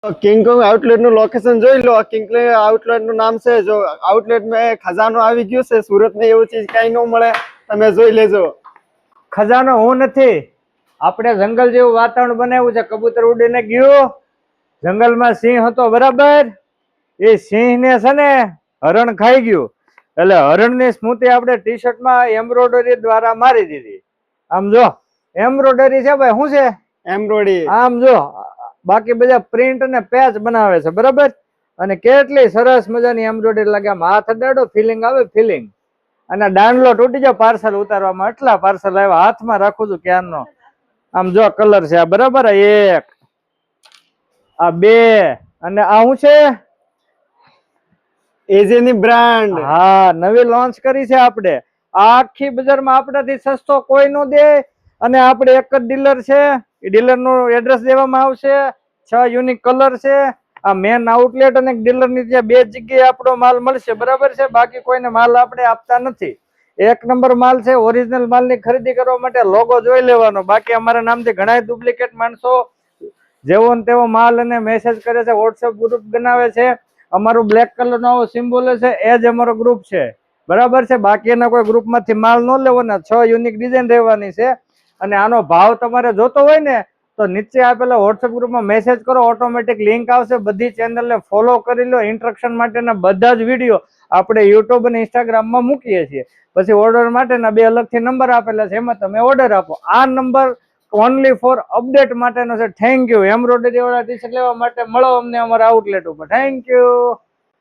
King Kong outlet નું location જોઈ લો। King Kong outlet નું નામ છે। જો આઉટલેટ માં ખજાનો આવી ગયો છે। સુરત માં એવું ચીજ કઈ ન મળે, તમે જોઈ લેજો। ખજાનો હું નથી, આપણે જંગલ જેવું વાતાવરણ બનાવ્યું છે। કબૂતર ઉડીને ગયું, જંગલમાં સિંહ હતો બરાબર, એ સિંહ ને છે ને હરણ ખાઈ ગયું, એટલે હરણ ની સ્મૃતિ આપણે ટી શર્ટ માં એમ્બ્રોઇડરી દ્વારા મારી દીધી। આમ જો એમ્બ્રોઇડરી છે ભાઈ, શું છે એમ્બ્રોઇડરી, આમ જો બાકી બધા પ્રિન્ટ અને પેચ બનાવે છે બરાબર। અને કેટલી સરસ મજાની એમ્બ્રોઇડરી લાગે, આમ હાથ અડાડો ફિલિંગ આવે ફિલિંગ। અને ડાઉનલોડ તૂટી જાવ પાર્સલ ઉતારવામાં, એટલા પાર્સલ આવ્યા, હાથમાં રાખું છું ક્યારનો। આમ જો કલર છે આ બરાબર, એક આ બે અને આ શું છે, એજે ની બ્રાન્ડ। હા નવી લોન્ચ કરી છે આપણે। આખી બજારમાં આપણાથી સસ્તો કોઈ નો દે, અને આપણે એક જ ડીલર છે। એ ડીલર નું એડ્રેસ દેવામાં આવશે। 6 યુનિક કલર છે। આ મેન આઉટલેટ અને ડીલર ની ત્યાં બે જગ્યાએ આપણો માલ મળશે બરાબર છે। બાકી કોઈને માલ આપણે આપતા નથી। એક નંબર માલ છે। ઓરિજિનલ માલ ની ખરીદી કરવા માટે લોગો જોઈ લેવાનો। બાકી અમારા નામથી ઘણા ડુપ્લિકેટ માણસો જેવો ને તેવો માલ અને મેસેજ કરે છે, વોટ્સએપ ગ્રુપ બનાવે છે। અમારું બ્લેક કલર નો સિમ્બોલ છે, એ જ અમારો ગ્રુપ છે બરાબર છે। બાકી એના કોઈ ગ્રુપ માંથી માલ ન લેવાના। 6 યુનિક ડિઝાઇન રહેવાની છે। અને આનો ભાવ તમારે જોતો હોય ને તો નીચે આપેલા વોટ્સએપ ગ્રુપમાં મેસેજ કરો, ઓટોમેટિક લિંક આવશે। બધી ચેનલને ફોલો કરી લો। ઇન્સ્ટ્રક્શન માટેના બધા જ વિડીયો આપણે યુટ્યુબ અને ઇન્સ્ટાગ્રામમાં મૂકીએ છીએ। પછી ઓર્ડર માટેના બે અલગથી નંબર આપેલા છે, એમાં તમે ઓર્ડર આપો। આ નંબર ઓનલી ફોર અપડેટ માટેનો છે। Thank you. એમ્બ્રોઇડરી વાળા ટી શર્ટ લેવા માટે મળો અમને અમારા આઉટલેટ ઉપર। Thank you.